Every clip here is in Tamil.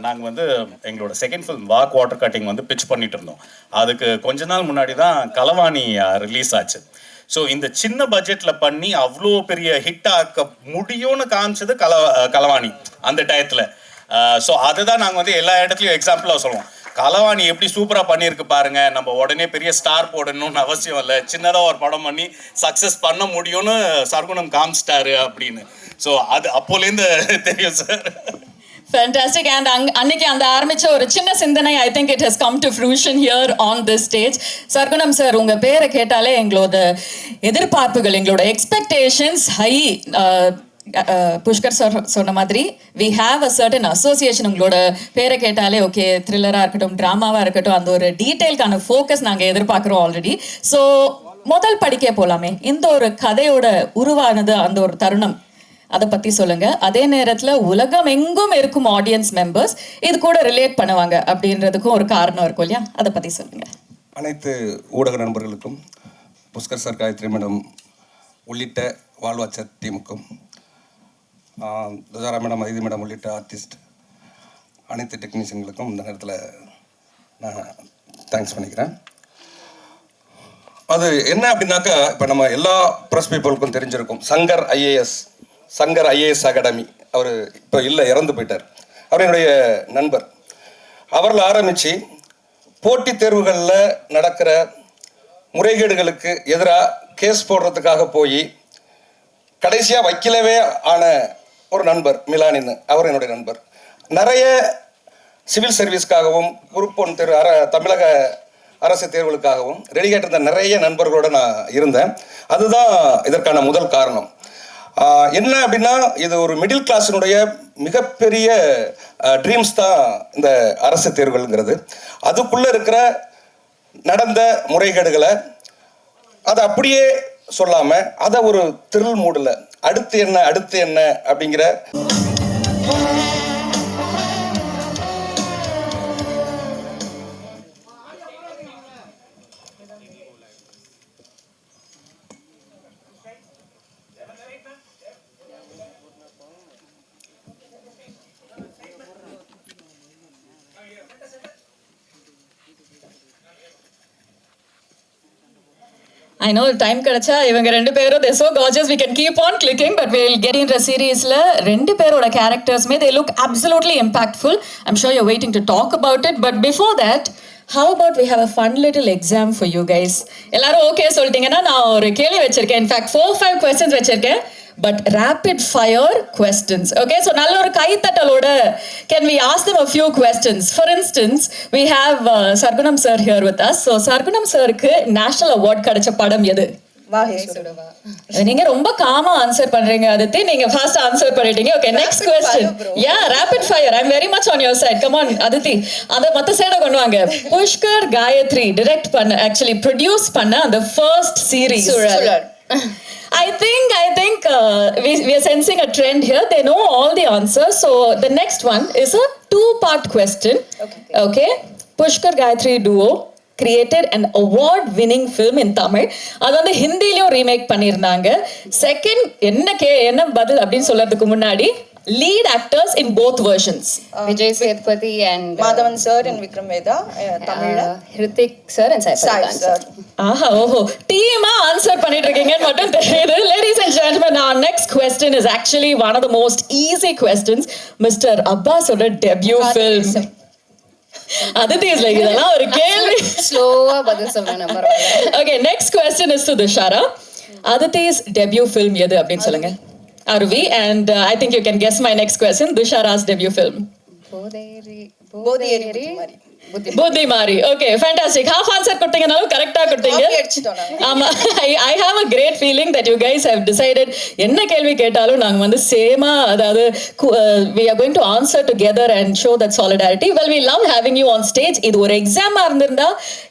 நாங்கள் வந்து எங்களோட second film walk water cutting வந்து பிச் பண்ணிட்டு இருந்தோம். அதுக்கு கொஞ்ச நாள் முன்னாடி தான் கலவாணி ரிலீஸ் ஆச்சு. ஸோ இந்த சின்ன பட்ஜெட்டில் பண்ணி அவ்வளோ பெரிய ஹிட் ஆக்க முடியும்னு காமிச்சது கலவாணி அந்த டயத்தில். ஸோ அதுதான் நாங்கள் வந்து எல்லா இடத்துலையும் எக்ஸாம்பிளாக சொல்லுவோம். கலவாணி எப்படி சூப்பராக பண்ணியிருக்கு பாருங்க, நம்ம உடனே பெரிய ஸ்டார் போடணும்னு அவசியம் இல்லை, சின்னதாக ஒரு படம் பண்ணி சக்ஸஸ் பண்ண முடியும்னு சர்க்குணம் காமிச்சிட்டாரு அப்படின்னு. ஸோ அது அப்போலேருந்து தெரியும் சார். Fantastic. And அன்னைக்கு அந்த ஆரம்பிச்ச ஒரு சின்ன சிந்தனை I think it has come to fruition here on this stage. Sargunam sir, உங்க பேரை கேட்டாலே எங்களோட எதிர்பார்ப்புகள், எங்களோட எக்ஸ்பெக்டேஷன்ஸ் ஹை. புஷ்கர் சார் சொன்ன மாதிரி we have a certain association. உங்களோட பேரை கேட்டாலே ஓகே, த்ரில்லராக இருக்கட்டும், ட்ராமாவாக இருக்கட்டும், அந்த ஒரு டீட்டெயில்கான ஃபோக்கஸ் நாங்கள் எதிர்பார்க்குறோம் ஆல்ரெடி. ஸோ முதல் படிக்க போகலாமே, இந்த ஒரு கதையோட உருவானது அந்த ஒரு தருணம், அதை பற்றி சொல்லுங்க. அதே நேரத்தில் உலகம் எங்கும் இருக்கும் ஆடியன்ஸ் மெம்பர்ஸ் இது கூட ரிலேட் பண்ணுவாங்க அப்படின்றதுக்கும் ஒரு காரணம் இருக்கும் இல்லையா, அதை பற்றி சொல்லுங்க. அனைத்து ஊடக நண்பர்களுக்கும், புஷ்கர் சார், காயத்ரி மேடம் உள்ளிட்ட வாழ்வாச்சர் டீமுக்கும், துஜாரா மேடம், ஐதி மேடம் உள்ளிட்ட ஆர்டிஸ்ட், அனைத்து டெக்னீஷியன்களுக்கும் இந்த நேரத்தில் நான் தேங்க்ஸ் பண்ணிக்கிறேன். அது என்ன அப்படின்னாக்கா, இப்போ நம்ம எல்லா ப்ரெஸ் பீப்புளுக்கும் தெரிஞ்சிருக்கும் சங்கர் ஐஏஎஸ் அகாடமி. அவர் இப்போ இல்லை, இறந்து போயிட்டார். அவர் என்னுடைய நண்பர். அவரில் ஆரம்பித்து போட்டித் தேர்வுகளில் நடக்கிற முறைகேடுகளுக்கு எதிராக கேஸ் போடுறதுக்காக போய் கடைசியாக வக்கீலவே ஆன ஒரு நண்பர் மிலானின்னு, அவர் என்னுடைய நண்பர். நிறைய சிவில் சர்வீஸ்க்காகவும் குரூப் 1 தேர்வு, தமிழக அரசு தேர்வுகளுக்காகவும் ரெடி கேட்டிருந்த நிறைய நண்பர்களோடு நான் இருந்தேன். அதுதான் இதற்கான முதல் காரணம். என்ன அப்படின்னா, இது ஒரு மிடில் கிளாஸினுடைய மிகப்பெரிய ட்ரீம்ஸ் தான் இந்த அரசு தேர்வுகள்ங்கிறது. அதுக்குள்ளே இருக்கிற நடந்த முறைகேடுகளை அதை அப்படியே சொல்லாமல், அதை ஒரு த்ரில் மூடில் அடுத்து என்ன அப்படிங்கிற I know time கிடைச்சா இவங்க ரெண்டு பேரும் they're so gorgeous, we can keep on clicking, but we'll get into a seriesல ரெண்டு பேரோட கேரக்டர்ஸ்மே they look absolutely impactful. I'm sure you're waiting to talk about it, but before that, how about we have a fun little exam for you guys? எல்லாரும் ஓகே சொல்லிட்டீங்கன்னா நான் ஒரு கேள்வி வச்சிருக்கேன். In fact 4-5 questions வச்சிருக்கேன், but rapid fire questions. Okay, so நல்ல ஒரு கைத்தட்டலோட can we ask them a few questions? For instance, we have Sargunam sir here with us. So Sargunam sirக்கு national award கிடைச்ச படம் எது? நீங்க ரொம்ப காமா ஆன்சர் பண்றீங்க அதித்தி, நீங்க ஃபாஸ்ட் ஆன்சர் பண்ணிட்டீங்க. Okay, next question. Yeah, rapid fire. I am very much on your side. Come on Aditi, அத மத்த சைட கொண்டு வாங்க. புஷ்கர் காயத்ரி டைரக்ட் பண்ண, ஆக்சுவலி ப்ரொடியூஸ் பண்ண அந்த first series. I think we are sensing a trend here. They know all the answers. So the next one is a 2-part question. Okay. Pushkar Gayatri duo created an award-winning film in Tamil. அது வந்து ஹிந்திலையும் ரீமேக் பண்ணியிருந்தாங்க. செகண்ட் என்ன பதில் அப்படின்னு சொல்றதுக்கு முன்னாடி, lead actors in both versions. Vijay Sethupathi and Madhavan sir and Vikram Vedha, Tamil. Hrithik sir and Sai sir. ஆஹா, ஓஹோ, டீமா ஆன்சர் பண்ணிட்டு இருக்கீங்கன்னு மட்டும் தெரியுது. Ladies and gentlemen, our next question is actually one of the most easy questions. Mr. Abbasோட debut film. Aditi is like, இதெல்லாம் ஒரு கேள்வி. ஸ்லோவா பதில் சொல்லணும், பரவாயில்லை. Okay, next question is to Dushara. Aditi's debut film எது அப்படின்னு சொல்லுங்க. Aruvi, and I think you can guess my next question. Dushara's debut film. Bodhiyeri Buddhimari. Okay, fantastic. Half answer கொடுத்தீங்கனாலும் கரெக்டா கொடுத்தீங்க. ஆமா, I have a great feeling that you guys have decided என்ன கேள்வி கேட்டாலும் நாங்க வந்து சேமா, அதாவது we are going to answer together and show that solidarity. Well, we love having you on stage. இது ஒரு எக்ஸாமா இருந்திருந்தா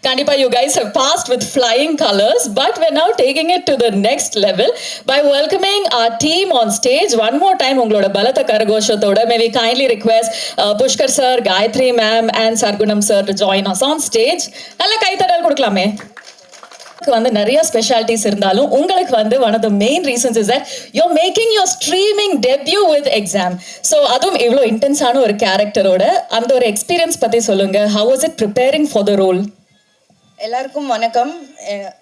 கண்டிப்பா you guys have passed with flying colors, but we're now taking it to the next level by welcoming our team on stage. One more time, உங்களோட பலத்த கரகோஷத்தோட may we kindly request Pushkar sir, Gayatri ma'am and Sargunam sir to join us on stage. நல்ல கைத்தட்டல் கொடுக்கலாமே. படத்துக்கு வந்து நிறைய ஸ்பெஷாலிட்டிஸ் இருந்தாலும் உங்களுக்கு வந்து one of the main reasons is that you're making your streaming debut with exam. So அதுவும் இவ்வளோ இன்டென்ஸான ஒரு கேரக்டரோட அந்த ஒரு எக்ஸ்பீரியன்ஸ் பற்றி சொல்லுங்க. How was it preparing for the role? எல்லாருக்கும் வணக்கம்.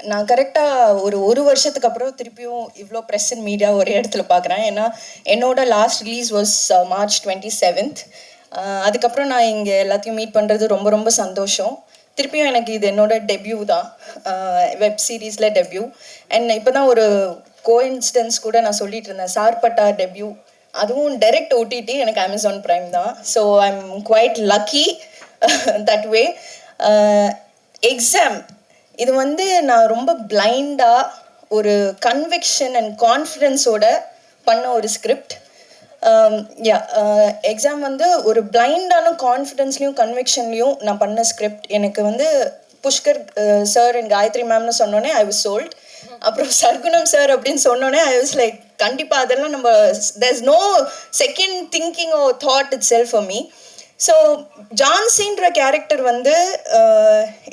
நான் கரெக்டாக ஒரு வருஷத்துக்கு அப்புறம் திருப்பியும் இவ்வளோ ப்ரெஸ் அண்ட் மீடியா ஒரே இடத்துல பார்க்குறேன். ஏன்னா என்னோட last release was March 27th. அதுக்கப்புறம் நான் இங்கே எல்லாத்தையும் மீட் பண்ணுறது ரொம்ப ரொம்ப சந்தோஷம். திருப்பியும் எனக்கு இது என்னோட டெபியூ தான், வெப் சீரீஸில் டெபியூ. அண்ட் இப்போ தான் ஒரு கோஇன்சிடென்ஸ் கூட நான் சொல்லிட்டு இருந்தேன், சார்பட்டா டெபியூ, அதுவும் டைரக்ட் OTT, எனக்கு Amazon Prime தான். So I am quite lucky that way. Exam இது வந்து நான் ரொம்ப பிளைண்டாக ஒரு கன்விக்ஷன் அண்ட் கான்ஃபிடென்ஸோட பண்ண ஒரு ஸ்கிரிப்ட். எக்ஸாம் வந்து ஒரு பிளைண்டான கான்ஃபிடென்ஸ்லையும் கன்விக்ஷன்லையும் நான் பண்ண ஸ்கிரிப்ட். எனக்கு வந்து புஷ்கர் சார் அண்ட் காயத்ரி மேம்னு சொன்னோன்னே ஐ வாஸ் சோல்ட். அப்புறம் சர்க்குணம் சார் அப்படின்னு சொன்னோன்னே ஐ வாஸ் லைக் கண்டிப்பாக அதெல்லாம் நம்ம there is no second thinking oh thought it self for me. So ஜான்சின்ற கேரக்டர் வந்து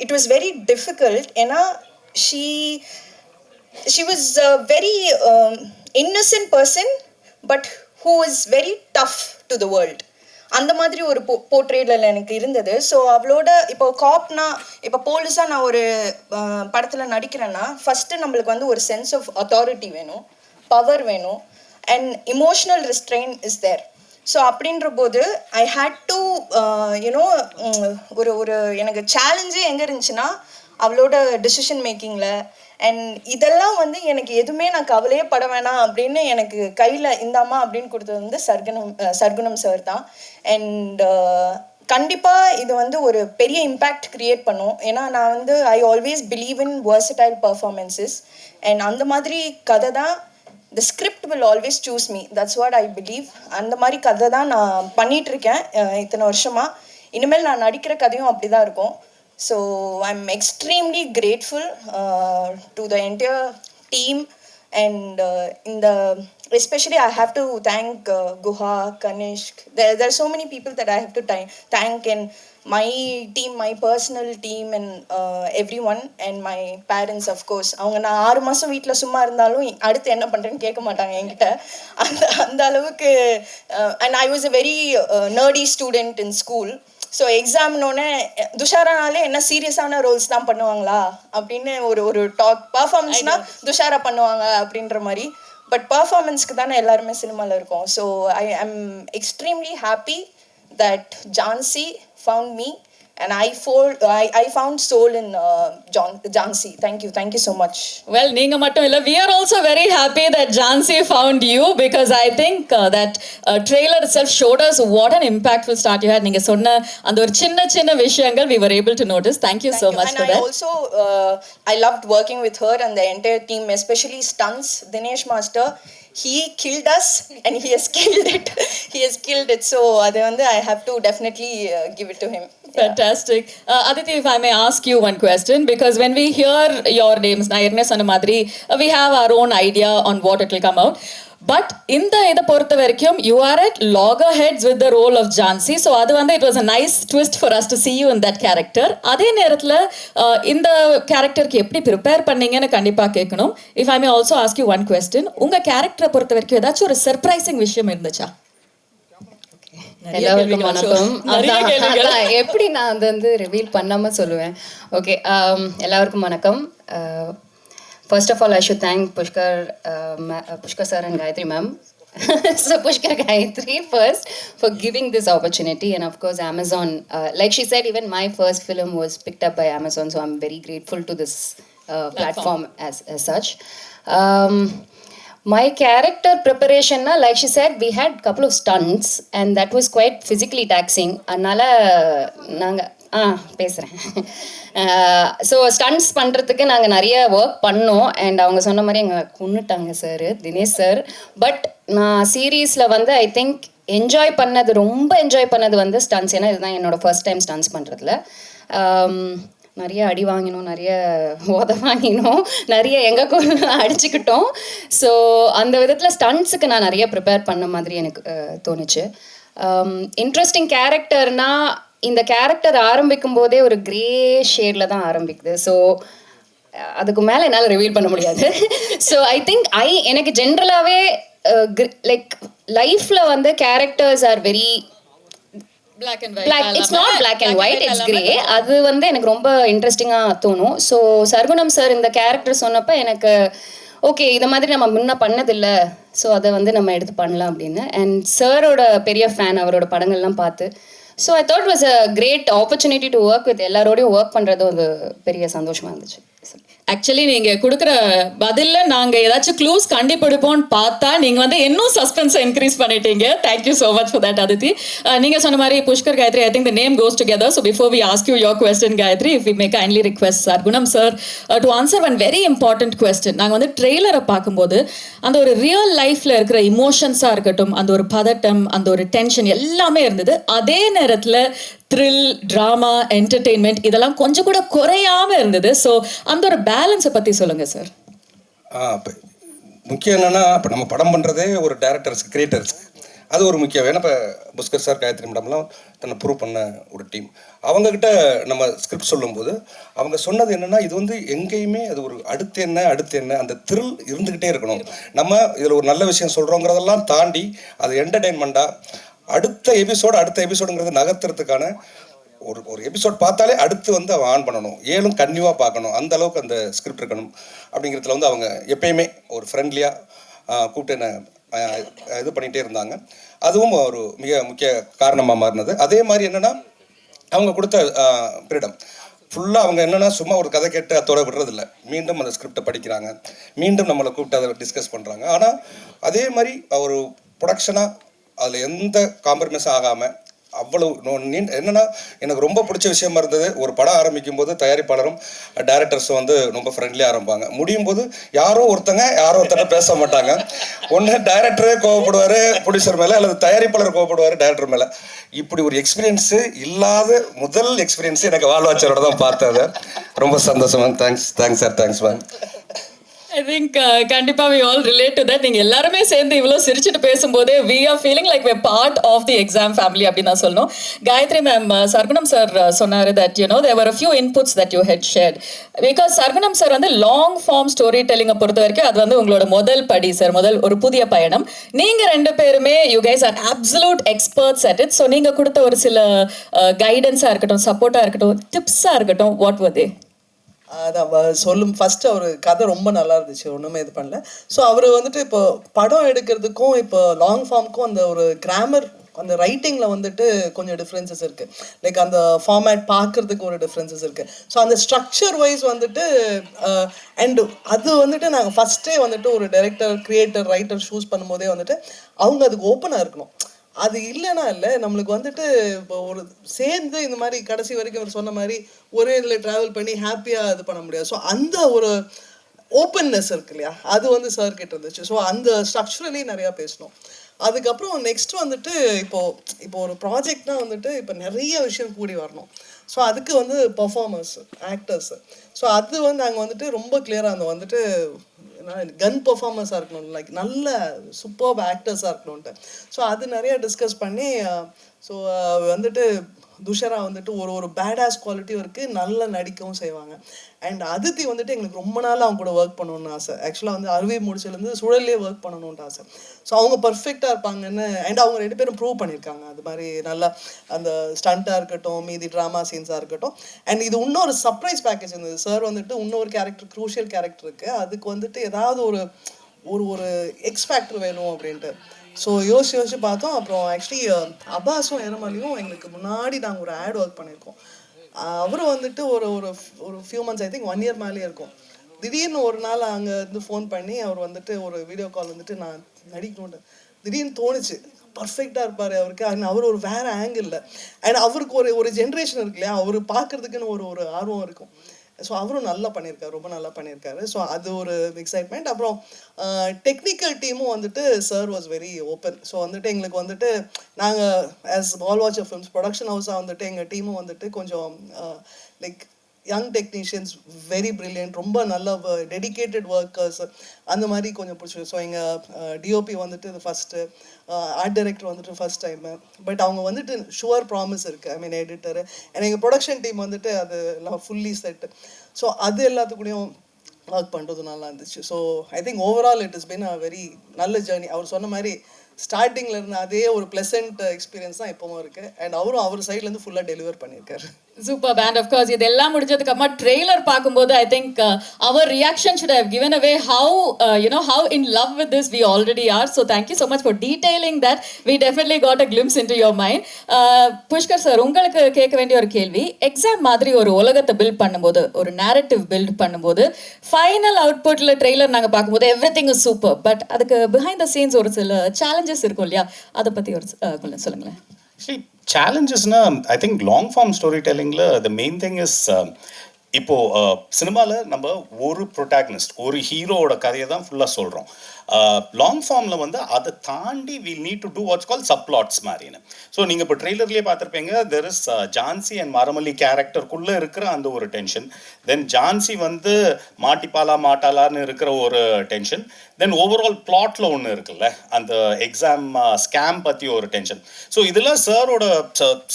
இட் வாஸ் வெரி டிஃபிகல்ட். ஏன்னா she was a very innocent person but who is very tough to the world. அந்த மாதிரி ஒரு போர்ட்ரேட்டில் எனக்கு இருந்தது. ஸோ அவளோட இப்போ காப்னா, இப்போ போலீஸாக நான் ஒரு படத்தில் நடிக்கிறேன்னா ஃபஸ்ட்டு நம்மளுக்கு வந்து ஒரு சென்ஸ் ஆஃப் அத்தாரிட்டி வேணும், பவர் வேணும், and emotional restraint is there. So அப்படின்ற போது ஐ ஹேட் டு யூனோ ஒரு எனக்கு சேலஞ்சே எங்கே இருந்துச்சுன்னா அவளோட டிசிஷன் மேக்கிங்கில். அண்ட் இதெல்லாம் வந்து எனக்கு எதுவுமே நான் கவலையே பட வேணாம் அப்படின்னு எனக்கு கையில் இந்தாமா அப்படின்னு கொடுத்தது வந்து சர்க்குணம் சார் தான். அண்ட் கண்டிப்பாக இது வந்து ஒரு பெரிய இம்பேக்ட் க்ரியேட் பண்ணும். ஏன்னா நான் வந்து I always believe in versatile performances. And அந்த மாதிரி கதை தான், the script will always choose me, that's what I believe. அந்த மாதிரி கதை தான் நான் பண்ணிகிட்ருக்கேன் இத்தனை வருஷமாக. இனிமேல் நான் நடிக்கிற கதையும் அப்படி தான் இருக்கும். So I'm extremely grateful to the entire team. And இந்த especially I have to thank Guha, Kanishk. There are so many people that I have to thank, and my team, my personal team, and everyone, and my parents of course. அவங்க நான் 6 மாதம் வீட்டில் சும்மா இருந்தாலும் அடுத்து என்ன பண்ணுறேன்னு கேட்க மாட்டாங்க என்கிட்ட. அந்த அளவுக்கு. And I was a very nerdy student in school. So எக்ஸாம்னோடனே துஷாரானாலே என்ன சீரியஸான ரோல்ஸ் தான் பண்ணுவாங்களா அப்படின்னு ஒரு டாக், பர்ஃபார்மன்ஸ்னால் துஷாரா பண்ணுவாங்க அப்படின்ற மாதிரி. பட் பர்ஃபார்மன்ஸ்க்கு தானே எல்லாருமே சினிமாவில் இருக்கோம். So I am extremely happy that Jhansi found me and I found soul in Jhansi. Thank you so much. Well, neenga mattum illa, we are also very happy that Jhansi found you, because I think that trailer itself showed us what an impactful start you had. Neenga sonna and or chinna vishayangal we were able to notice. Thank you so much and for I that. Also I loved working with her and the entire team, especially stunts. Dinesh Master, he killed us and he has killed it. So adu vandu I have to definitely give it to him. Fantastic. Aditi, if I may ask you one question, because when we hear your names, na erna sonna madri, we have our own idea on what it will come out. But இந்த இதை பொறுத்த வரைக்கும் you are at loggerheads with the role of Jhansi. So அது வந்து it was a nice twist for us to see you in that character. அதே நேரத்தில் இந்த கேரக்டருக்கு எப்படி ப்ரிப்பேர் பண்ணீங்கன்னு கண்டிப்பாக கேட்கணும். If I may also ask you one question, உங்கள் கேரக்டரை பொறுத்த வரைக்கும் ஏதாச்சும் ஒரு சர்ப்ரைசிங் விஷயம் இருந்துச்சா? எல்லாருக்கும் வணக்கம். அதான் எப்படி நான் அது வந்து ரிவீல் பண்ணாமல் சொல்லுவேன். ஓகே, எல்லாருக்கும் வணக்கம். First of all, I should thank Pushkar sir and Gayatri ma'am. So Pushkar, Gayatri first for giving this opportunity, and of course Amazon. Like she said, even my first film was picked up by Amazon, so I'm very grateful to this platform as such. My character preparation, like she said, we had couple of stunts and that was quite physically taxing. Adnala naanga பேசுகிறேன். ஸோ ஸ்டண்ட்ஸ் பண்ணுறதுக்கு நாங்கள் நிறைய ஒர்க் பண்ணோம். அண்ட் அவங்க சொன்ன மாதிரி எங்களை கொன்னுட்டாங்க சார், தினேஷ் சார். பட் நான் சீரீஸில் வந்து ஐ திங்க் ரொம்ப என்ஜாய் பண்ணது வந்து ஸ்டண்ட்ஸ். ஏன்னா இதுதான் என்னோடய ஃபர்ஸ்ட் டைம் ஸ்டண்ட்ஸ் பண்ணுறதுல. நிறைய அடி வாங்கினோம், நிறைய வாங்கினோம், நிறைய எங்கே அடிச்சுக்கிட்டோம். ஸோ அந்த விதத்தில் ஸ்டண்ட்ஸுக்கு நான் நிறைய ப்ரிப்பேர் பண்ண மாதிரி எனக்கு தோணுச்சு. இன்ட்ரெஸ்டிங் கேரக்டர்னால் இந்த கேரக்டர் ஆரம்பிக்கும் போதே ஒரு கிரே ஷேடில் தான் ஆரம்பிக்குது. ஸோ அதுக்கு மேலே என்னால் ரிவீல் பண்ண முடியாது. ஸோ ஐ திங்க் எனக்கு ஜென்ரலாகவே லைக் லைஃப்பில் வந்து characters are very black and it's not black and white, it's grey. அது வந்து எனக்கு ரொம்ப இன்ட்ரெஸ்டிங்காக தோணும். ஸோ சர்குணம் சார் இந்த கேரக்டர் சொன்னப்போ எனக்கு ஓகே இதை மாதிரி நம்ம முன்ன பண்ணதில்லை, ஸோ அதை வந்து நம்ம எடுத்து பண்ணலாம் அப்படின்னு. அண்ட் சாரோட பெரிய ஃபேன், அவரோட படங்கள்லாம் பார்த்து. So I thought was a great opportunity to work with எல்லாரோடையும் ஒர்க் பண்ணுறது ஒரு பெரிய சந்தோஷமாக இருந்துச்சு. ஆக்சுவலி நீங்க கொடுக்குற பதில்ல நாங்க ஏதாச்சும் க்ளூஸ் கண்டுபிடிப்போம்னு பார்த்தா நீங்க வந்து இன்னும் சஸ்பென்ஸை இன்க்ரீஸ் பண்ணிட்டீங்க. Thank you so much for that Aditi. நீங்க சொன்ன மாதிரி Pushkar Gayathri, I think the name goes together. So before we ask you your question Gayathri, if we may kindly request Sargunam sir to answer one very important question. நாங்கள் வந்து ட்ரெய்லரை பார்க்கும்போது அந்த ஒரு ரியல் லைஃப்ல இருக்கிற இமோஷன்ஸாக இருக்கட்டும், அந்த ஒரு பதட்டம், அந்த ஒரு டென்ஷன் எல்லாமே இருந்தது. அதே நேரத்தில் த்ரில், ட்ராமா, என்டர்டெயின்மெண்ட் இதெல்லாம் கொஞ்சம் கூட குறையாம இருந்தது. ஸோ அந்த ஒரு பேலன்ஸை பற்றி சொல்லுங்கள் சார். இப்போ முக்கியம் என்னென்னா, இப்போ நம்ம படம் பண்ணுறதே ஒரு டேரக்டர்ஸ்க்கு, கிரியேட்டர்ஸ்க்கு அது ஒரு முக்கியம். ஏன்னா இப்போ புஷ்கர் சார், காயத்ரி மேடம்லாம் தன்னை ப்ரூவ் பண்ண ஒரு டீம். அவங்கக்கிட்ட நம்ம ஸ்கிரிப்ட் சொல்லும்போது அவங்க சொன்னது என்னென்னா, இது வந்து எங்கேயுமே அது ஒரு அடுத்து என்ன அந்த த்ரில் இருந்துக்கிட்டே இருக்கணும். நம்ம இதில் ஒரு நல்ல விஷயம் சொல்கிறோங்கிறதெல்லாம் தாண்டி அது என்டர்டெயின்மெண்ட்டாக அடுத்த எபிசோடுங்கிறது நகர்த்துறதுக்கான ஒரு எபிசோட் பார்த்தாலே அடுத்து வந்து அவன் ஆன் பண்ணணும், ஏழும் கன்னியூவாக பார்க்கணும், அந்த அளவுக்கு அந்த ஸ்கிரிப்ட் இருக்கணும். அப்படிங்கிறதுல வந்து அவங்க எப்பயுமே ஒரு ஃப்ரெண்ட்லியாக கூப்பிட்டு என்ன இது பண்ணிகிட்டே இருந்தாங்க. அதுவும் ஒரு மிக முக்கிய காரணமாக மாறினது. அதே மாதிரி என்னென்னா, அவங்க கொடுத்த ஃப்ரீடம் ஃபுல்லாக அவங்க என்னென்னா சும்மா ஒரு கதை கேட்டு அதோட விடுறதில்ல, மீண்டும் அந்த ஸ்கிரிப்டை படிக்கிறாங்க, மீண்டும் நம்மளை கூப்பிட்டு அதை டிஸ்கஸ் பண்ணுறாங்க. ஆனால் அதே மாதிரி ஒரு ப்ரொடக்ஷனாக அதில் எந்த காம்ப்ரமைஸும் ஆகாமல் அவ்வளவு என்னென்னா, எனக்கு ரொம்ப பிடிச்ச விஷயமா இருந்தது, ஒரு படம் ஆரம்பிக்கும் போது தயாரிப்பாளரும் டைரக்டர்ஸும் வந்து ரொம்ப ஃப்ரெண்ட்லியாக ஆரம்பிப்பாங்க. முடியும் போது யாரோ ஒருத்தட்ட பேச மாட்டாங்க. ஒன்று டைரக்டரே கோவப்படுவார் ப்ரொடியூசர் மேலே, அல்லது தயாரிப்பாளர் கோவப்படுவார் டைரக்டர் மேலே. இப்படி ஒரு எக்ஸ்பீரியன்ஸு இல்லாத முதல் எக்ஸ்பீரியன்ஸு எனக்கு வாழ்வாச்சரோட தான் பார்த்தது. ரொம்ப சந்தோஷம் ma'am. Thanks sir. Thanks ma'am. I think கண்டிப்பாக we all relate to that. நீங்கள் எல்லாருமே சேர்ந்து இவ்வளோ சிரிச்சுட்டு பேசும்போது we are feeling like we're part of the exam family அப்படின்னு தான் சொல்லணும். காயத்ரி மேம், சர்குணம் சார் சொன்னார் that there were a few inputs that you had shared. Because Sargunam sir வந்து லாங் ஃபார்ம் ஸ்டோரி டெல்லிங்கை பொறுத்த வரைக்கும் அது வந்து உங்களோட முதல் படி சார், முதல் ஒரு புதிய பயணம். நீங்கள் ரெண்டு பேருமே you guys are absolute experts at it. So நீங்கள் கொடுத்த ஒரு சில கைடன்ஸாக இருக்கட்டும், சப்போர்ட்டாக இருக்கட்டும், டிப்ஸாக இருக்கட்டும், what were they? அதான் ஃபஸ்ட்டு அவர் கதை ரொம்ப நல்லா இருந்துச்சு, ஒன்றுமே இது பண்ணல. ஸோ அவர் வந்துட்டு இப்போ படம் எடுக்கிறதுக்கும் இப்போ லாங் ஃபார்முக்கும் அந்த ஒரு கிராமர், அந்த ரைட்டிங்கில் வந்துட்டு கொஞ்சம் டிஃப்ரென்சஸ் இருக்குது. லைக் அந்த ஃபார்மேட் பார்க்குறதுக்கு ஒரு டிஃப்ரென்சஸ் இருக்குது. ஸோ அந்த ஸ்ட்ரக்சர் வைஸ் வந்துட்டு அண்டு அது வந்துட்டு நாங்கள் ஃபஸ்ட்டே வந்துட்டு ஒரு டைரக்டர், கிரியேட்டர், ரைட்டர் சூஸ் பண்ணும்போதே வந்துட்டு அவங்க அதுக்கு ஓப்பனாக இருக்கணும். அது இல்லைன்னா இல்லை, நம்மளுக்கு வந்துட்டு இப்போ ஒரு சேர்ந்து இந்த மாதிரி கடைசி வரைக்கும் அவர் சொன்ன மாதிரி ஒரே இதில் ட்ராவல் பண்ணி ஹாப்பியாக இது பண்ண முடியாது. ஸோ அந்த ஒரு ஓப்பன்னஸ் இருக்கு இல்லையா, அது வந்து சார் கிட்ட இருந்துச்சு. ஸோ அந்த ஸ்ட்ரக்சரலி நிறையா பேசணும். அதுக்கப்புறம் நெக்ஸ்ட் வந்துட்டு இப்போ ஒரு ப்ராஜெக்ட்னா வந்துட்டு இப்போ நிறைய விஷயம் கூடி வரணும். ஸோ அதுக்கு வந்து பர்ஃபார்மர்ஸ், ஆக்டர்ஸ், ஸோ அது வந்து நாங்கள் வந்துட்டு ரொம்ப கிளியராக இருந்தோம். வந்துட்டு கன் பர்ஃபார்மன்ஸாக இருக்கணும், லைக் நல்ல சூப்பர்ப் ஆக்டர்ஸாக இருக்கணும்ன்ட்டு. ஸோ அது நிறையா டிஸ்கஸ் பண்ணி ஸோ வந்துட்டு துஷரா வந்துட்டு ஒரு பேடாஸ் குவாலிட்டியும் இருக்குது, நல்லா நடிக்கவும் செய்வாங்க. அண்ட் அதித்தி வந்துட்டு எங்களுக்கு ரொம்ப நாள் அவங்க கூட ஒர்க் பண்ணணும்னு ஆசை. ஆக்சுவலாக வந்து அறுவை முடிச்சிலேருந்து சுழல்லே ஒர்க் பண்ணணுன்ட்டு ஆசை. ஸோ அவங்க பர்ஃபெக்டாக இருப்பாங்கன்னு, அண்ட் அவங்க ரெண்டு பேரும் ப்ரூவ் பண்ணியிருக்காங்க. அது மாதிரி நல்லா அந்த ஸ்டண்ட்டாக இருக்கட்டும், மீதி ட்ராமா சீன்ஸாக இருக்கட்டும். அண்ட் இது இன்னொரு சர்ப்ரைஸ் பேக்கேஜ் இருந்தது. சார் வந்துட்டு இன்னொரு கேரக்டர், க்ரூஷியல் கேரக்டர் இருக்குது, அதுக்கு வந்துட்டு ஏதாவது ஒரு எக்ஸ் ஃபேக்டர் வேணும் அப்படின்ட்டு. ஸோ யோசிச்சு பார்த்தோம். அப்புறம் ஆக்சுவலி அப்பாஸும் ஏரமாலியும் எங்களுக்கு முன்னாடி நாங்கள் ஒரு ஆட் ஒர்க் பண்ணியிருக்கோம். அவரும் வந்துட்டு ஒரு few months, I think 1 year மேலேயே இருக்கும். திடீர்னு ஒரு நாள் அங்கே இருந்து ஃபோன் பண்ணி அவர் வந்துட்டு ஒரு வீடியோ கால் வந்துட்டு நான் நடிக்கணுன்ட்டு திடீர்னு தோணுச்சு. பர்ஃபெக்டாக இருப்பார் அவருக்கு. அண்ட் அவர் ஒரு வேறு ஆங்கிளில், அண்ட் அவருக்கு ஒரு ஜென்ரேஷன் இருக்கு இல்லையா, அவர் பார்க்குறதுக்குன்னு ஒரு ஆர்வம் இருக்கும். ஸோ அவரும் நல்லா பண்ணியிருக்காரு, ரொம்ப நல்லா பண்ணியிருக்காரு. ஸோ அது ஒரு எக்ஸைட்மெண்ட். அப்புறம் டெக்னிக்கல் டீமும் வந்துட்டு sir was very open. So வந்துட்டு எங்களுக்கு வந்துட்டு நாங்கள் ஆஸ் பால் வாட்சர் ஃபிலிம்ஸ் ப்ரொடக்ஷன் ஹவுஸாக வந்துட்டு எங்கள் டீமும் வந்துட்டு கொஞ்சம் like young technicians, very brilliant, ரொம்ப நல்ல டெடிக்கேட்டட் ஒர்க்கர்ஸ், அந்த மாதிரி கொஞ்சம் பிடிச்சிருக்கு. ஸோ எங்கள் டிஓபி வந்துட்டு இது ஃபஸ்ட்டு, ஆர்ட் டைரக்டர் வந்துட்டு ஃபஸ்ட் டைமு. பட் அவங்க வந்துட்டு ஷுவர் ப்ராமிஸ் இருக்குது, ஐ மீன் எடிட்டரு. அண்ட் எங்கள் ப்ரொடக்ஷன் டீம் வந்துட்டு அது எல்லாம் ஃபுல்லி செட்டு. ஸோ அது எல்லாத்துக்கூடையும் ஒர்க் பண்ணுறது நல்லா இருந்துச்சு. So I think overall it is been a very நல்ல ஜேர்னி. அவர் சொன்ன மாதிரி ஸ்டார்டிங்கில் இருந்த அதே ஒரு ப்ளசன்ட் எக்ஸ்பீரியன்ஸ் தான் எப்பவும் இருக்குது. அண்ட் அவரும் அவர் சைட்லேருந்து ஃபுல்லாக டெலிவர் பண்ணியிருக்காரு. சூப்பர் அண்ட் ஆஃப் கோர்ஸ் இதெல்லாம் முடிஞ்சதுக்கு அப்புறமா ட்ரெய்லர் பார்க்கும்போது ஐ திங்க் அவர் reaction should have given away how how in love with this we already are. So thank you so much for detailing that. We definitely got a glimpse into your mind. Pushkar sir, உங்களுக்கு கேட்க வேண்டிய ஒரு கேள்வி, எக்ஸாம் மாதிரி ஒரு உலகத்தை பில்ட் பண்ணும்போது, ஒரு நேரட்டிவ் பில்ட் பண்ணும்போது, ஃபைனல் அவுட்புட்டில் ட்ரெய்லர் நாங்கள் பார்க்கும்போது எவ்ரிதிங் இஸ் சூப்பர், பட் அதுக்கு பிஹைண்ட் த சீன்ஸ் ஒரு சில சேலஞ்சஸ் இருக்கும் இல்லையா, அதை பற்றி ஒரு சொல்லுங்களேன். Actually, challengesனா I think long form storytellingல the main thing is இப்போ சினிமாவில் நம்ம ஒரு ப்ரொட்டாகனிஸ்ட், ஒரு ஹீரோவோட கதையை தான் ஃபுல்லாக சொல்கிறோம். லாங் ஃபார்மில் வந்து அதை தாண்டி we need to do what's call subplots மாதிரின்னு. ஸோ நீங்கள் இப்போ ட்ரெய்லர்லேயே பார்த்துருப்பீங்க, there is Jhansi and Maramalli கேரக்டருக்குள்ளே இருக்கிற அந்த ஒரு டென்ஷன், தென் ஜான்சி வந்து மாட்டிப்பாலா மாட்டாலான்னு இருக்கிற ஒரு டென்ஷன், தென் ஓவரால் பிளாட்டில் ஒன்று இருக்குல்ல, அந்த எக்ஸாம் ஸ்கேம் பற்றி ஒரு டென்ஷன். ஸோ இதெல்லாம் சாரோட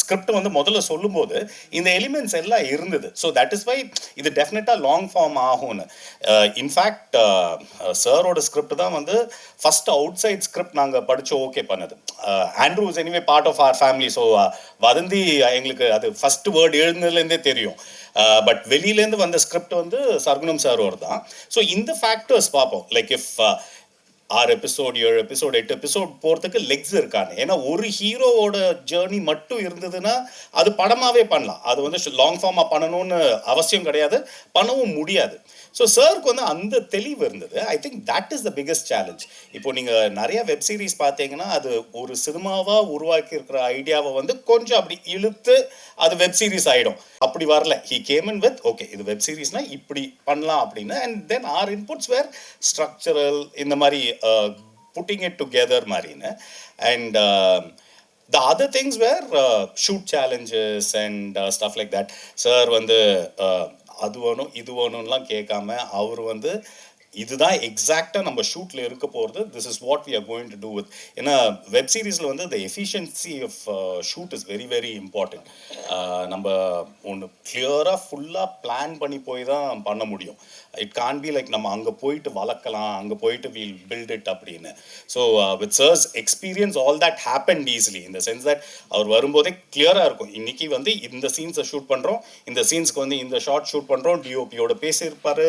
ஸ்கிரிப்ட் வந்து முதல்ல சொல்லும்போது இந்த எலிமெண்ட்ஸ் எல்லாம் இருந்தது. ஸோ தட் இஸ் வை இது டெஃபினட்டாக லாங் ஃபார்ம் ஆகும்னு. இன்ஃபேக்ட் சாரோட ஸ்கிரிப்ட் தான் வந்து ஃபர்ஸ்ட் அவுட் சைட் ஸ்கிரிப்ட் நாங்கள் படித்து ஓகே பண்ணது. Andrew is anyway part of our family. So Vadhandhi எங்களுக்கு அது ஃபர்ஸ்ட் வேர்டு எழுதுனதுலேருந்தே தெரியும். பட் வெளியிலேருந்து வந்த ஸ்கிரிப்ட் வந்து சர்குணம் சாரோட தான். ஸோ இந்த ஃபேக்டர்ஸ் பார்ப்போம், like if 6 episode 7 episode 8 episode போகிறதுக்கு லெக்ஸ் இருக்காங்க. ஏன்னா ஒரு ஹீரோவோட ஜேர்னி மட்டும் இருந்ததுன்னா அது படமாகவே பண்ணலாம். அது வந்து லாங் ஃபார்மாக பண்ணணும்னு அவசியம் கிடையாது, பண்ணவும் முடியாது. ஸோ சாருக்கு வந்து அந்த தெளிவு இருந்தது. ஐ think that is the biggest challenge. இப்போ நீங்கள் நிறைய வெப் சீரிஸ் பார்த்தீங்கன்னா அது ஒரு சினிமாவாக உருவாக்கி இருக்கிற ஐடியாவை வந்து கொஞ்சம் அப்படி இழுத்து அது வெப் சீரிஸ் ஆகிடும். அப்படி வரல. He came in with okay இது வெப் சீரிஸ்னா இப்படி பண்ணலாம் அப்படின்னு. And then our inputs were structural, இந்த மாதிரி புட்டிங் இட் டுகெதர் மாதிரின்னு. And the other things were shoot challenges and stuff like that. Sir வந்து அது வேணும் இது வேணும்லாம் கேட்காம அவர் வந்து இதுதான் எக்ஸாக்டாக நம்ம ஷூட்டில் இருக்க போகிறது, this is what we are going to do with. ஏன்னா வெப் சீரிஸில் வந்து the efficiency of shoot is very very important. நம்ம ஒன்று கிளியராக ஃபுல்லாக பிளான் பண்ணி போய் தான் பண்ண முடியும். இட் கான் பி லைக் நம்ம அங்கே போயிட்டு வளர்க்கலாம், அங்கே போயிட்டு வீல் பில்ட் இட் அப்படின்னு. So with sir's experience all that happen easily in the sense that அவர் வரும்போதே கிளியராக இருக்கும், இன்னைக்கு வந்து இந்த சீன்ஸை ஷூட் பண்ணுறோம், இந்த சீன்ஸ்க்கு வந்து இந்த ஷார்ட் ஷூட் பண்ணுறோம், டிஓபியோட பேசியிருப்பார்,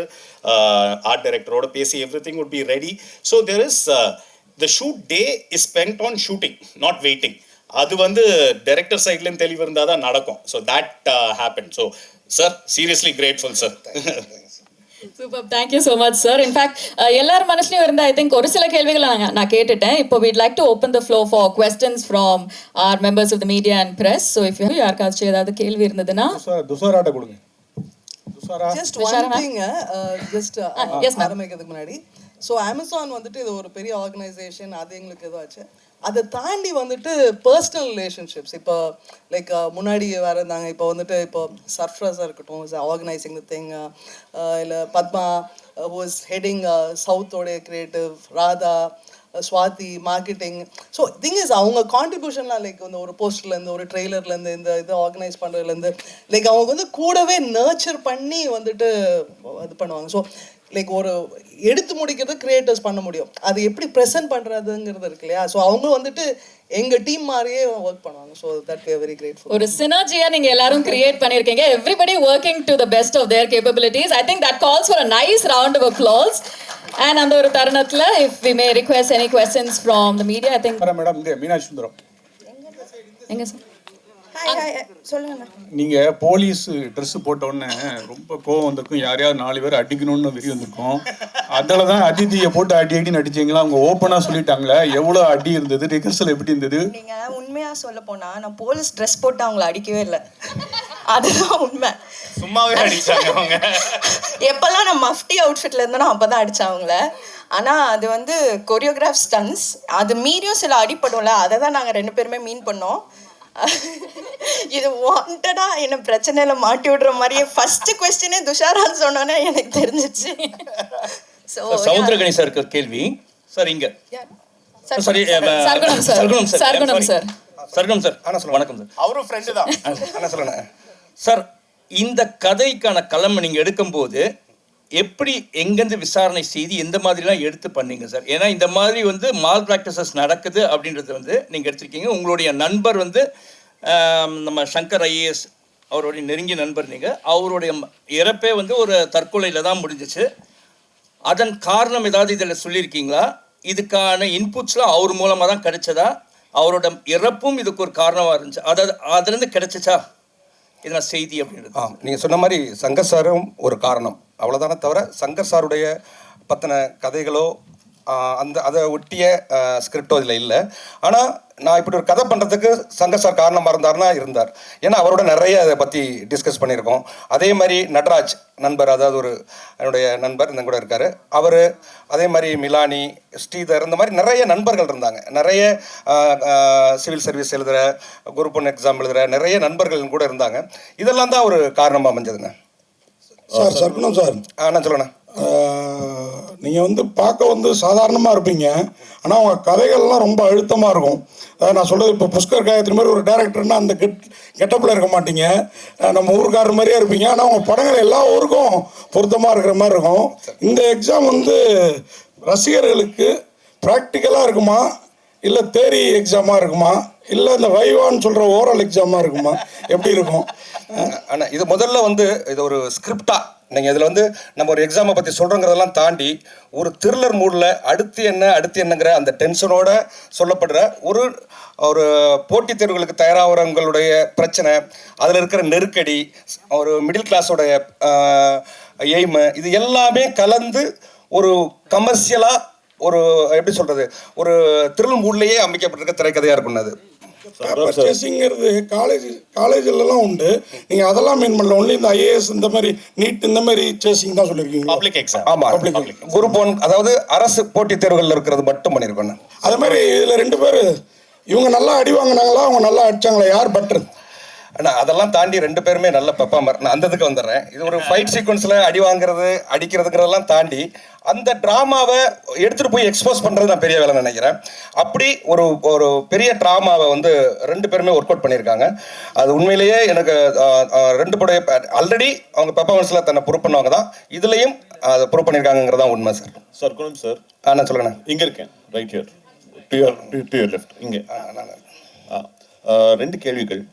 ஆர்ட் டைரக்டர் பேசி, everything would be ready. So there is the shoot day is spent on shooting, not waiting. அது வந்து டைரக்டர் சைட்ல இருந்து தெளிவு இருந்தா தான் நடக்கும். So that happened. So sir, seriously grateful sir. Super, thank you so much sir. In fact எல்லாரும் மனசுலையும் இருந்தால் ஐ திங்க் ஒரு சில கேள்விகளை நான் கேட்டுட்டேன். இப்போ we'd like to open the flow for questions from our members of the media and press. So if யாருக்காச்சும் ஏதாவது கேள்வி இருந்ததுன்னா துஷாராட்ட கொடுங்க. ஜஸ்ட் ஒன் திங், ஜஸ்ட் ஆரம்பிக்கிறதுக்கு முன்னாடி, ஸோ அமேசான் வந்துட்டு இது ஒரு பெரிய ஆர்கனைசேஷன், அது எங்களுக்கு எதாச்சு. அதை தாண்டி வந்துட்டு பர்சனல் ரிலேஷன்ஷிப்ஸ் இப்போ லைக் முன்னாடி வேறு இருந்தாங்க, இப்போ வந்துட்டு இப்போ சர்ஃப்ராஸாக இருக்கட்டும் இஸ் ஆர்கனைசிங் த திங், இல்லை பத்மா வாஸ் ஹெட்டிங் சவுத்தோடைய creative, Radha, Swathi marketing. So thing is அவங்க கான்ட்ரிபியூஷன்லாம் லைக் இந்த ஒரு போஸ்டர்லேருந்து ஒரு ட்ரெய்லர்லேருந்து இந்த இதை ஆர்கனைஸ் பண்ணுறதுலேருந்து லைக் அவங்க வந்து கூடவே நர்ச்சர் பண்ணி வந்துட்டு இது பண்ணுவாங்க. ஸோ லைக் ஒரு எடுத்து முடிக்கிறது கிரியேட்டர்ஸ் பண்ண முடியும், அது எப்படி ப்ரெசென்ட் பண்ணுறதுங்கிறது இருக்கு இல்லையா. ஸோ அவங்க வந்துட்டு எங்கள் டீம் மாதிரியே ஒர்க் பண்ணுவாங்க. So that we are very grateful. ஒரு சினர்ஜியா நீங்க எல்லாரும் கிரியேட் பண்ணிருக்கீங்க, everybody working to the best of their capabilities. I think that calls for a nice round of applause. And அந்த ஒரு தருணத்துல if we may request any questions from the media, I think madam இங்க மீனாட்சி சுந்தரம். எங்க சார்? ஹாய் சொல்லுங்க. நீங்க போலீஸ் ட்ரெஸ் போட்ட உடனே ரொம்ப கோவம் வந்திருக்கும், யாரையாவது 4 பேர் அடிக்கணும்னு விரி வந்திருக்கும். அதில் தான் அதிதியை போட்டு அடின்னு அடிச்சிங்களா? அவங்க ஓப்பனாக சொல்லிட்டாங்களே, எவ்வளோ அடி இருந்தது, ரிஹர்சல் எப்படி இருந்தது? நீங்கள் உண்மையாக சொல்ல போனால் நான் போலீஸ் ட்ரெஸ் போட்டு அவங்கள அடிக்கவே இல்லை, அதுதான் உண்மை. சும்மாவே அடிச்சாங்க அவங்க. எப்போல்லாம் நான் மஃப்டி அவுட்ஃபிட்டில் இருந்தேனோ அப்போ தான் அடித்தேன் அவங்கள. ஆனால் அது வந்து கொரியோகிராஃப் ஸ்டன்ஸ், அது மீறியும் சில அடிப்படும்ல, அதை தான் நாங்கள் 2 பேருமே மீன் பண்ணோம். இது வாண்டடா என்ன பிரச்சனையில மாட்டி விடுற மாதிரியே ஃபர்ஸ்ட் क्वेश्चनே துஷாரான்னு சொன்னோன்னே எனக்கு தெரிஞ்சிச்சு. சௌந்தரகணி சாருக்கு கேள்வி சார். இங்க sorry Sargunam sir. Sargunam sir. Sargunam sir வணக்கம் சார். அவரும் ஃப்ரெண்டு தான். என்ன சொல்லணும் சார், இந்த கதைக்கான களம் நீங்க எடுக்கும்போது எப்படி எங்கேருந்து விசாரணை செய்து எந்த மாதிரிலாம் எடுத்து பண்ணீங்க சார்? ஏன்னா இந்த மாதிரி வந்து மால் ப்ராக்டிசஸ் நடக்குது அப்படின்றது வந்து நீங்கள் எடுத்திருக்கீங்க. உங்களுடைய நண்பர் வந்து நம்ம சங்கர் ஐஏஎஸ் அவருடைய நெருங்கிய நண்பர். நீங்கள் அவருடைய இறப்பே வந்து ஒரு தற்கொலையில் தான் முடிஞ்சிச்சு. அதன் காரணம் ஏதாவது இதில் சொல்லியிருக்கீங்களா? இதுக்கான இன்புட்ஸ்லாம் அவர் மூலமாக தான் கிடைச்சதா? அவரோட இறப்பும் இதுக்கு ஒரு காரணமாக இருந்துச்சு, அதாவது அதுலேருந்து கிடைச்சிச்சா இதெல்லாம் செய்தி அப்படின்றது? நீங்கள் சொன்ன மாதிரி சங்கர் சாரும் ஒரு காரணம், அவ்வளோதானே தவிர சங்கர் சாருடைய பற்றின கதைகளோ அதை ஒட்டிய ஸ்கிரிப்டோ இதில் இல்லை. ஆனால் நான் இப்படி ஒரு கதை பண்ணுறதுக்கு சங்கர் சார் காரணமாக இருந்தார். ஏன்னா அவரோட நிறைய அதை பற்றி டிஸ்கஸ் பண்ணியிருக்கோம். அதே மாதிரி நடராஜ் நண்பர், அதாவது என்னுடைய நண்பர் இந்த கூட இருக்கார், அவர் அதே மாதிரி மிலானி, ஸ்ரீதர், இந்த மாதிரி நிறைய நண்பர்கள் இருந்தாங்க. நிறைய சிவில் சர்வீஸ் எழுதுகிற, குரூப் 1 எக்ஸாம் எழுதுகிற நிறைய நண்பர்கள் கூட இருந்தாங்க. இதெல்லாம் தான் ஒரு காரணமாக அமைஞ்சதுங்க. சார் சர்க்குணம் சார், நான் சொல்லணே, நீங்கள் வந்து பார்க்க வந்து சாதாரணமாக இருப்பீங்க, ஆனால் உங்கள் கதைகள்லாம் ரொம்ப அழுத்தமாக இருக்கும். அதாவது நான் சொல்கிறது, இப்போ புஷ்கர் காயத்ரி மாதிரி ஒரு டேரக்டர்னா அந்த கெட்டப்பில் இருக்க மாட்டீங்க, நம்ம ஊருக்காரர் மாதிரியே இருப்பீங்க. ஆனால் உங்கள் படங்கள் எல்லா ஊருக்கும் பொருத்தமாக இருக்கிற மாதிரி இருக்கும். இந்த எக்ஸாம் வந்து ரசிகர்களுக்கு ப்ராக்டிக்கலாக இருக்குமா, இல்லை தேரி எக்ஸாமாக இருக்குமா, இல்லை இந்த வைவான்னு சொல்கிற ஓரல் எக்ஸாமாக இருக்குமா, எப்படி இருக்கும்? ஆனால் இது முதல்ல வந்து இது ஒரு ஸ்கிரிப்டாக நீங்கள் இதில் வந்து நம்ம ஒரு எக்ஸாமை பற்றி சொல்கிறோங்கிறதெல்லாம் தாண்டி ஒரு த்ரில்லர் மூடில் அடுத்து என்னங்கிற அந்த டென்ஷனோட சொல்லப்படுற ஒரு போட்டித் தேர்வுகளுக்கு தயாராகிறவங்களுடைய பிரச்சனை, அதில் இருக்கிற நெருக்கடி, ஒரு மிடில் கிளாஸோடைய எய்மு, இது எல்லாமே கலந்து ஒரு கமர்ஷியலாக ஒரு எப்படி சொல்கிறது, ஒரு த்ரில் மூட்லேயே அமைக்கப்பட்டிருக்க திரைக்கதையாக இருக்குன்னு. அது சேசிங்கிறது காலேஜ்லாம் உண்டு, நீங்கள் அதெல்லாம் மீன் பண்ணல. ஒன்லி இந்த ஐஏஎஸ் இந்த மாதிரி நீட் இந்த மாதிரி சேசிங் தான் சொல்லியிருக்கீங்க. Public exam. ஆமாம், குரூப் 1, அதாவது அரசு போட்டித் தேர்வுகளில் இருக்கிறது மட்டும் பண்ணியிருக்கோம். அது மாதிரி இதில் 2 பேர் இவங்க நல்லா அடி வாங்கினாங்களா, அவங்க நல்லா அடிச்சாங்களா, யார் பெட்டர்? ஆனால் அதெல்லாம் தாண்டி 2 பேருமே நல்ல பெர்ஃபார்மர். நான் அந்த இதுக்கு வந்துடுறேன். இது ஒரு ஃபைட் சீக்வன்ஸில் அடி வாங்குறது, அடிக்கிறதுங்கிறதெல்லாம் தாண்டி அந்த ட்ராமாவை எடுத்துகிட்டு போய் எக்ஸ்போஸ் பண்ணுறது நான் பெரிய வேலை நினைக்கிறேன். அப்படி ஒரு பெரிய ட்ராமாவை வந்து 2 பேருமே ஒர்க் அவுட் பண்ணியிருக்காங்க. அது உண்மையிலேயே எனக்கு 2 படைய ஆல்ரெடி அவங்க பெர்ஃபார்மன்ஸில் தன்னை ப்ரூவ் பண்ணவங்க தான், இதுலேயும் அதை ப்ரூவ் பண்ணியிருக்காங்கிறது தான் உண்மை சார். சார் குணம் சார், நான் சொல்லுங்கண்ணே. இங்கே இருக்கேன், right here to your left. இங்கே 2 கேள்விகள்.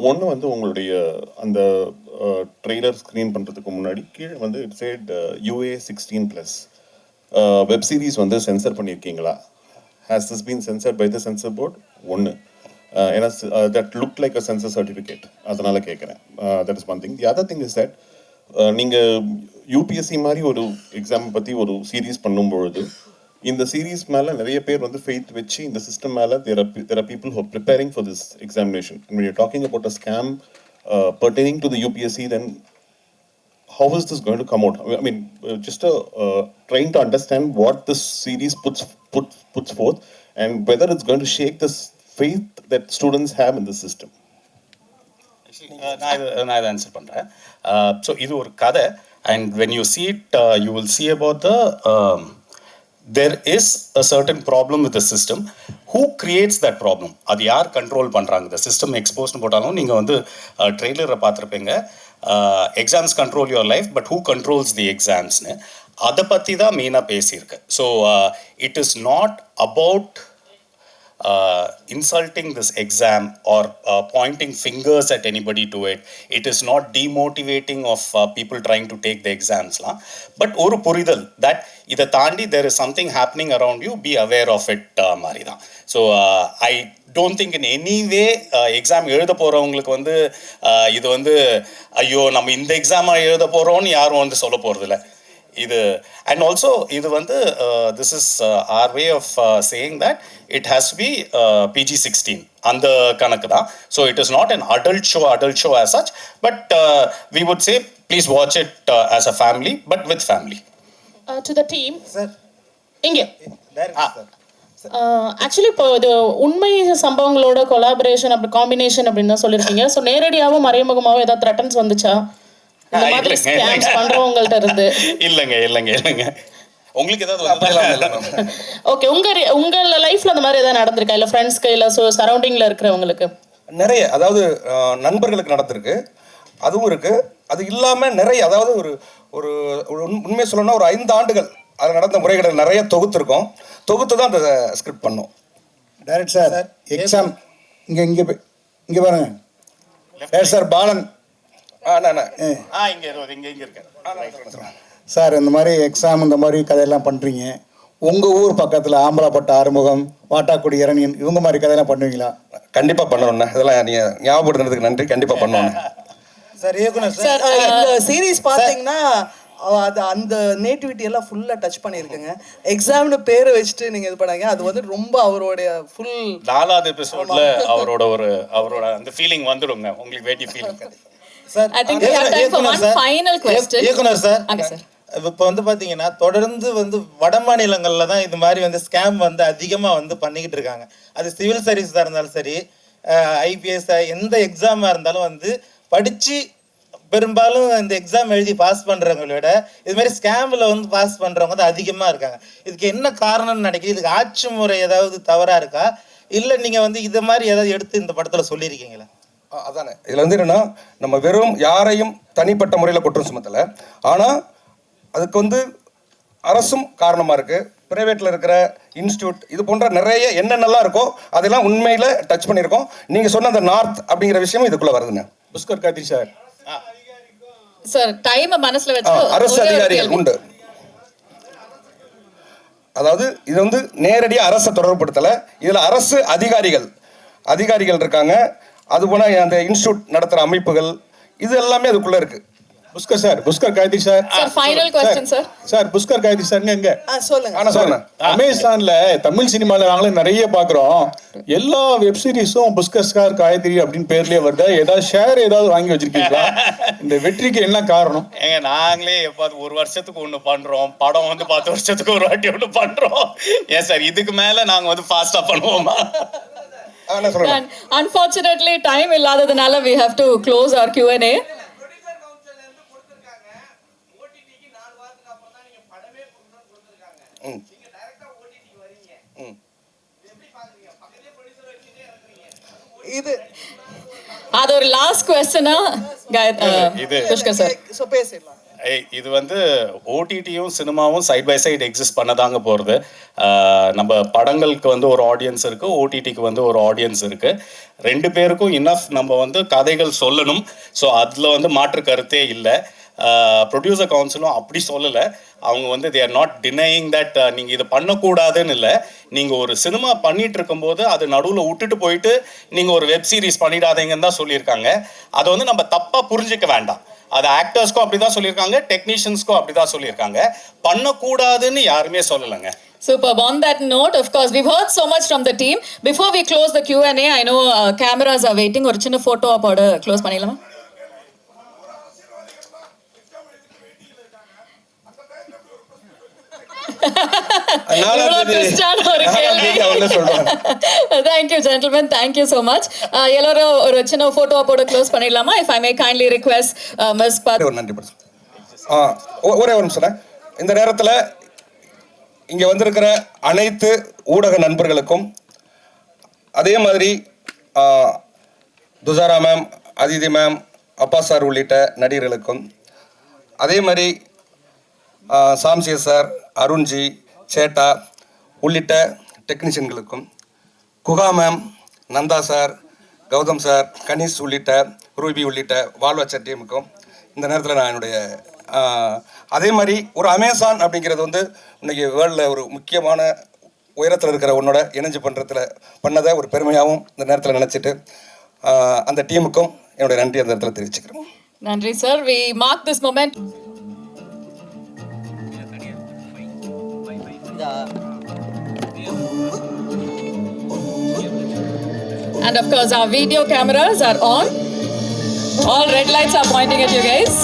ஒன்று வந்து உங்களுடைய அந்த ட்ரெய்லர் ஸ்க்ரீன் பண்ணுறதுக்கு முன்னாடி கீழே வந்து it said UA 16+. Web series வந்து சென்சர் பண்ணியிருக்கீங்களா? Has this been censored by the censor board? ஒன்று, ஏன்னா that look like a censor certificate, அதனால் கேட்குறேன். That is one thing. The other thing is that நீங்கள் UPSC மாதிரி ஒரு எக்ஸாம் பற்றி ஒரு சீரீஸ் பண்ணும்பொழுது இந்த சீரீஸ் மேலே நிறைய பேர் வந்து ஃபெய்த் வச்சு இந்த சிஸ்டம் மேலே there are people who are preparing for this examination. And when you're talking about a scam pertaining to the UPSC, then how is this going to come out? I mean, just trying to understand what this series puts forth and whether it's going to shake this faith that students have in the system. நான் இதை ஆன்சர் பண்ணுறேன். ஸோ இது ஒரு கதை, and when you see it, you will see about the there is a certain problem with the system. Who creates that problem? அது யார் கண்ட்ரோல் பண்ணுறாங்க? இந்த சிஸ்டம் எக்ஸ்போஸ்னு போட்டாலும் நீங்கள் வந்து ட்ரெய்லரை பார்த்துருப்பீங்க, exams control your life, but who controls the எக்ஸாம்ஸ்னு அதை பற்றி தான் மெயினாக பேசியிருக்கு. So it is not about insulting this exam or pointing fingers at anybody to it. It is not demotivating of people trying to take the exams la, but oru puridal that idha taandi there is something happening around you, be aware of it mari da. So I don't think in any way exam எழுத போறவங்களுக்கு வந்து இது வந்து ஐயோ நம்ம இந்த எக்ஸாம் எழுத போறோம்னு யாரும் வந்து சொல்ல போறது இல்லை இது. அண்ட் ஆல்சோ இது வந்து this is our way of saying that it has to be PG-16 அந்த கணக்கு தான். So it is not an adult show as such, but we would say please watch it as a family, but with family. To the team, sir, இங்கே ஆக்சுவலி இப்போ இது உண்மை சம்பவங்களோட கொலாபரேஷன் அப்படி காம்பினேஷன் அப்படின்னு தான் சொல்லியிருக்கீங்க. ஸோ நேரடியாகவும் மறைமுகமாகவும் ஏதாவது த்ரெட்டன்ஸ் வந்துச்சா இந்த மாதிரி ஸ்கேம்ஸ் பண்றவங்கள்ட்ட இருந்து? இல்லைங்க உங்களுக்கு ஏதாவது ஓகே, உங்க லைஃப்ல அந்த மாதிரி ஏதாவது நடந்திருக்கா, இல்லை ஃப்ரெண்ட்ஸ்க்கு, இல்லை சரௌண்டிங்ல இருக்கிறவங்களுக்கு? நிறைய, அதாவது நண்பர்களுக்கு நடந்திருக்கு. அதுவும் இருக்குது. அது இல்லாமல் நிறைய, அதாவது ஒரு ஒரு உண்மையை சொல்லணும்னா ஒரு 5 ஆண்டுகள் அதில் நடந்த முறைகளை நிறைய தொகுத்துருக்கோம். தொகுத்து தான் அந்த ஸ்கிரிப்ட் பண்ணோம். டைரக்ட் சார், எக்ஸாம் இங்கே பாருங்க. சார் பாலன் இங்கே இருக்கேன் சார். இந்த மாதிரி எக்ஸாம் இந்த மாதிரி கதையெல்லாம் பண்ணுறீங்க. உங்கள் ஊர் பக்கத்தில் ஆம்பலாப்பட்ட ஆறுமுகம், வாட்டாக்குடி இரணியன் இவங்க மாதிரி கதையெல்லாம் பண்ணுவீங்களா? கண்டிப்பாக பண்ணணும்ண்ணா. இதெல்லாம் நீங்கள் ஞாபகப்படுத்துறதுக்கு நன்றி. கண்டிப்பாக பண்ணணும் சார். இயக்குனர் சார், இந்த சீரீஸ் பார்த்தீங்கன்னா அது அந்த நேட்டிவிட்டி எல்லாம் ஃபுல்லாக டச் பண்ணியிருக்குங்க. எக்ஸாம்னு பேரை வச்சுட்டு நீங்கள் இது பண்ணாங்க, அது வந்து ரொம்ப அவருடைய ஃபுல் 4வது எபிசோட்ல அவரோட அந்த ஃபீலிங் வந்துடுங்க உங்களுக்கு. வேட்டி feeling sir. I think we have time for one final question. இயக்குனர் சார், அங்க சார், இப்போ வந்து பார்த்தீங்கன்னா தொடர்ந்து வந்து வட மாநிலங்களில் தான் இது மாதிரி வந்து ஸ்கேம் வந்து அதிகமாக வந்து பண்ணிக்கிட்டு இருக்காங்க. அது சிவில் சர்வீஸாக இருந்தாலும் சரி, ஐபிஎஸ் எந்த எக்ஸாமாக இருந்தாலும் வந்து படித்து பெரும்பாலும் இந்த எக்ஸாம் எழுதி பாஸ் பண்ணுறவங்கள விட இது மாதிரி ஸ்கேமில் வந்து பாஸ் பண்ணுறவங்க தான் அதிகமாக இருக்காங்க. இதுக்கு என்ன காரணம்னு நினைக்கிறீங்க? இதுக்கு ஆட்சி முறை ஏதாவது தவறாக இருக்கா, இல்லை நீங்கள் வந்து இதை மாதிரி ஏதாவது எடுத்து இந்த படத்தில் சொல்லியிருக்கீங்களா? அதானே இதில் வந்து என்னென்னா, நம்ம வெறும் யாரையும் தனிப்பட்ட முறையில் குற்றம் சுமத்தலை, ஆனால் அதுக்கு வந்து அரசும் காரணமாக இருக்குது. ப்ரைவேட்டில் இருக்கிற இன்ஸ்டியூட் இது போன்ற நிறைய என்னென்னலாம் இருக்கோ அதெல்லாம் உண்மையில் டச் பண்ணியிருக்கோம். நீங்கள் சொன்ன அந்த நார்த் அப்படிங்கிற விஷயமும் இதுக்குள்ளே வருதுங்க. Pushkar Karthi sir, sir time மனசுல வச்சு அரசு அதிகாரிகள் உண்டு. அதாவது இது வந்து நேரடியாக அரசை தொடர்புபடுத்தலை, இதில் அரசு அதிகாரிகள் இருக்காங்க. அது போல அந்த இன்ஸ்டியூட் நடத்துகிற அமைப்புகள் இது எல்லாமே அதுக்குள்ளே இருக்குது. Pushkar Karthi sir. Sir final question sir. Sir Pushkar Karthi sir எங்க சொல்லுங்க. அமேசான்ல தமிழ் சினிமால நாங்களே நிறைய பாக்குறோம். எல்லா வெப் சீரிஸும் புஷ்கர் காயத்ரி அப்படின்னு பேர்லயே வருது. ஏதாவது ஷேர் ஏதாவது வாங்கி வச்சிருக்கீங்களா? இந்த வெற்றிக்கு என்ன காரணம்? நாங்களே எப்பாவது ஒரு வருஷத்துக்கு ஒண்ணு பண்றோம். படம் வந்து 10 வருஷத்துக்கு ஒரு வாட்டி ஒண்ணு பண்றோம். ஏன் சார் இதுக்கு மேல நாங்க வந்து ஃபாஸ்டா பண்ணுவோமா? Unfortunately time இல்லாததுனால we have to close our Q&A. இது அது ஒரு லாஸ்ட் क्वेश्चनா புஷ்கர் சார்? சோ பேசலாம். இது வந்து ஓடிடியும் சினிமாவும் சைட் பை சைடு எக்ஸிஸ்ட் பண்ணதாங்க போகிறது. நம்ம படங்களுக்கு வந்து ஒரு ஆடியன்ஸ் இருக்குது, ஓடிடிக்கு வந்து ஒரு ஆடியன்ஸ் இருக்குது. 2 பேருக்கும் இனஃப் நம்ம வந்து கதைகள் சொல்லணும். ஸோ அதில் வந்து மாற்று கருத்தே இல்லை. ப்ரொடியூசர் கவுன்சிலும் அப்படி சொல்லலை. அவங்க வந்து they are not denying that நீங்கள் இதை பண்ணக்கூடாதுன்னு இல்லை. நீங்கள் ஒரு சினிமா பண்ணிட்டு இருக்கும்போது அது நடுவில் விட்டுட்டு போயிட்டு நீங்கள் ஒரு வெப் சீரிஸ் பண்ணிடாதீங்கன்னு தான் சொல்லியிருக்காங்க. அதை வந்து நம்ம தப்பாக புரிஞ்சிக்க வேண்டாம். அது ஆக்டர்ஸ்க்கும் அப்படி தான் சொல்லியிருக்காங்க, டெக்னீஷியன்ஸ்க்கும் அப்படி தான் சொல்லியிருக்காங்க. பண்ணக்கூடாதுன்னு யாருமே சொல்லலைங்க. Superb. On that note, of course, we've heard so much from the team. Before we close the Q&A, I know cameras are waiting. ஒரு சின்ன photo அப்போட close பண்ணிடலாமா? Thank you gentlemen, thank you so much. எல்லாரும் ஒரு சின்ன photo அப்போட close பண்ணிடலாமா? If I may kindly request Ms. Pat. நன்றி. ஒரே ஒரு நிமிஷம். இந்த நேரத்தில் இங்கே வந்திருக்கிற அனைத்து ஊடக நண்பர்களுக்கும், அதே மாதிரி துஷாரா மேம், அதிதி மேம், அப்பா சார் உள்ளிட்ட நடிகர்களுக்கும், அதே மாதிரி சாம்சிய சார், அருண்ஜி, சேட்டா உள்ளிட்ட டெக்னீஷியன்களுக்கும், Guha ma'am, Nanda sir, Gautham sir, Ganesh உள்ளிட்ட ரூபி உள்ளிட்ட வாழ்வாச்சர் டீமுக்கும் இந்த நேரத்தில் நான் என்னுடைய அதே மாதிரி ஒரு அமேசான் அப்படிங்கிறது வந்து இன்றைக்கி வேர்ல்டில் ஒரு முக்கியமான உயரத்தில் இருக்கிற உன்னோட இணைஞ்சு பண்ணதை ஒரு பெருமையாகவும் இந்த நேரத்தில் நினச்சிட்டு அந்த டீமுக்கும் என்னுடைய நன்றி அந்த இடத்துல தெரிவிச்சுக்கிறேன். நன்றி sir. We mark this moment. And of course our video cameras are on. All red lights are pointing at you guys.